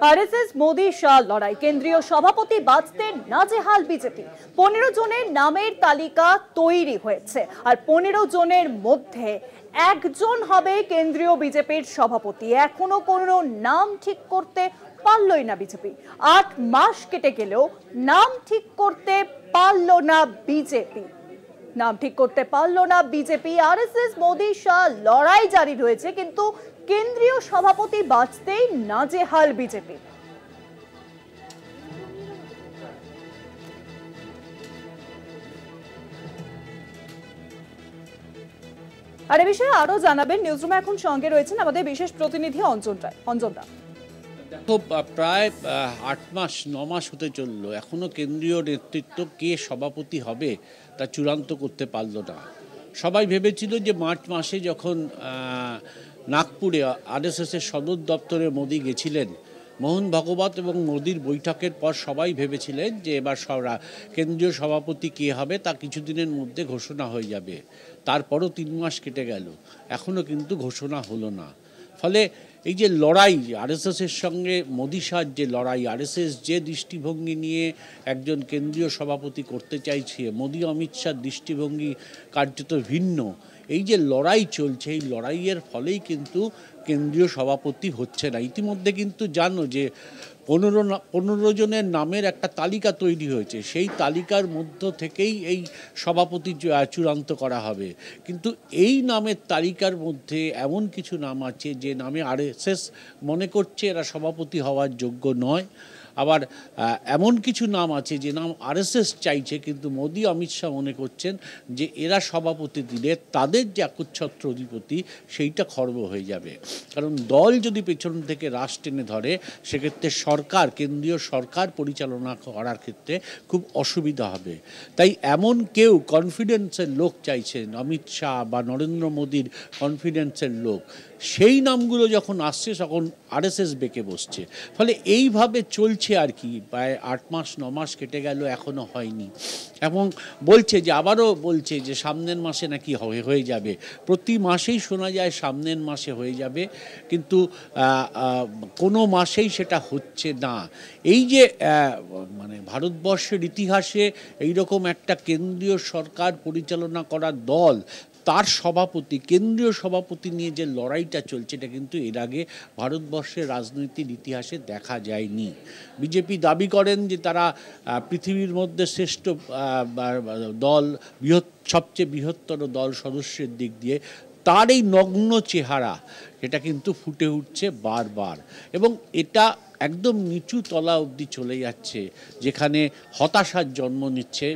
RSS Modi Shah লড়াই, কেন্দ্রীয় সভাপতি বাছতে নাজেহাল বিজেপি। 15 জনের নামের তালিকা তৈরি হয়েছে, আর 15 জনের মধ্যে একজন হবে কেন্দ্রীয় বিজেপির সভাপতি। এখনো কোনো নাম ঠিক করতে পারলই না বিজেপি। 8 মাস কেটে গেলেও নাম ঠিক করতে পারল না বিজেপি। নাম ঠিক করতে পারল না বিজেপি। আরএসএস মোদি শাহ লড়াই জারি রয়েছে, কিন্তু কেন্দ্রীয় সভাপতি বাছতেই নাজেহাল বিজেপি। আর এ বিষয়ে আরো জানাবেন, নিউজরুমে এখন সঙ্গে রয়েছেন আমাদের বিশেষ প্রতিনিধি অঞ্জন রায়। অঞ্জনদা, দেখো, প্রায় 8 মাস 9 মাস হতে চললো, এখনো কেন্দ্রীয় নেতৃত্ব কে সভাপতি হবে তা চূড়ান্ত করতে পারল না। সবাই ভেবেছিল যে মার্চ মাসে যখন নাগপুরে আরএসএসের সদর দপ্তরে মোদি গেছিলেন, মোহন ভাগবত এবং মোদির বৈঠকের পর সবাই ভেবেছিলেন যে এবার কেন্দ্রীয় সভাপতি কে হবে তা কিছুদিনের মধ্যে ঘোষণা হয়ে যাবে। তারপরও 3 মাস কেটে গেল, এখনও কিন্তু ঘোষণা হলো না। ফলে এই যে লড়াই, আরএসএসের সঙ্গে মোদি শাহর যে লড়াই, আরএসএস যে দৃষ্টিভঙ্গি নিয়ে একজন কেন্দ্রীয় সভাপতি করতে চাইছে, মোদি অমিত শাহর দৃষ্টিভঙ্গি কার্যত ভিন্ন। এই যে লড়াই চলছে, এই লড়াইয়ের ফলেই কিন্তু কেন্দ্রীয় সভাপতি হচ্ছে না। ইতিমধ্যে কিন্তু জানো যে 15 জনের নামের একটা তালিকা তৈরি হয়েছে, সেই তালিকার মধ্য থেকেই এই সভাপতি চূড়ান্ত করা হবে। কিন্তু এই নামের তালিকার মধ্যে এমন কিছু নাম আছে যে নামে আরএসএস মনে করছে এরা সভাপতি হওয়ার যোগ্য নয়। আবার এমন কিছু নাম আছে যে নাম আরএসএস চাইছে, কিন্তু মোদি অমিত শাহ মনে করছেন যে এরা সভাপতি দিলে তাদের যে একচ্ছত্র অধিপতি সেইটা খর্ব হয়ে যাবে। কারণ দল যদি পেছন থেকে রাশ টেনে ধরে, সেক্ষেত্রে কেন্দ্রীয় সরকার পরিচালনা করার ক্ষেত্রে খুব অসুবিধা হবে। তাই এমন কেউ কনফিডেন্সের লোক চাইছেন, অমিত শাহ বা নরেন্দ্র মোদির কনফিডেন্সের লোক, সেই নামগুলো যখন আসছে তখন আরএসএস বেঁকে বসছে। ফলে এইভাবে চলছে আর কি, প্রায় 8 মাস 9 মাস কেটে গেল, এখনও হয়নি। এবং বলছে যে আবারও বলছে যে সামনের মাসে নাকি হয়ে যাবে। প্রতি মাসেই শোনা যায় সামনের মাসে হয়ে যাবে, কিন্তু কোনো মাসেই সেটা হচ্ছে না। এই যে মানে ভারতবর্ষের ইতিহাসে এইরকম একটা কেন্দ্রীয় সরকার পরিচালনা করা দল, তার সভাপতি, কেন্দ্রীয় সভাপতি নিয়ে যে লড়াইটা চলছে, এটা কিন্তু এর আগে ভারতবর্ষের রাজনীতির ইতিহাসে দেখা যায়নি। বিজেপি দাবি করেন যে তারা পৃথিবীর মধ্যে শ্রেষ্ঠ দল, সবচেয়ে বৃহত্তর দল সদস্যের দিক দিয়ে। তার এই নগ্ন চেহারা, এটা কিন্তু ফুটে উঠছে বারবার, এবং এটা একদম নিচু তলা অবধি চলে যাচ্ছে, যেখানে হতাশার জন্ম নিচ্ছে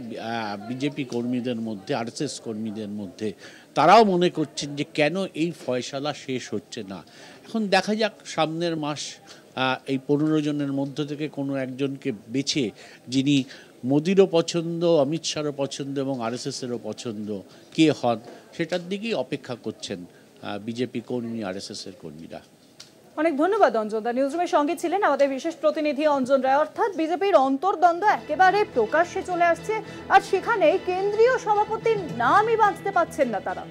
বিজেপি কর্মীদের মধ্যে, আরএসএস কর্মীদের মধ্যে। তারাও মনে করছেন যে কেন এই ফয়সালা শেষ হচ্ছে না। এখন দেখা যাক সামনের মাস এই 15 জনের মধ্য থেকে কোনো একজনকে বেছে, যিনি মোদিরও পছন্দ, অমিত শাহরও পছন্দ এবং আরএসএসেরও পছন্দ, কে হন সেটার দিকেই অপেক্ষা করছেন বিজেপি কর্মী, আরএসএসের কর্মীরা। অনেক ধন্যবাদ অঞ্জনদা। নিউজরুমের সঙ্গে ছিলেন আমাদের বিশেষ প্রতিনিধি অঞ্জন রায়। অর্থাৎ বিজেপির অন্তর্দ্বন্দ্ব একেবারে প্রকাশ্যে চলে আসছে, আর সেখানে কেন্দ্রীয় সভাপতির নামই বাঁচতে পারছেন না তারা।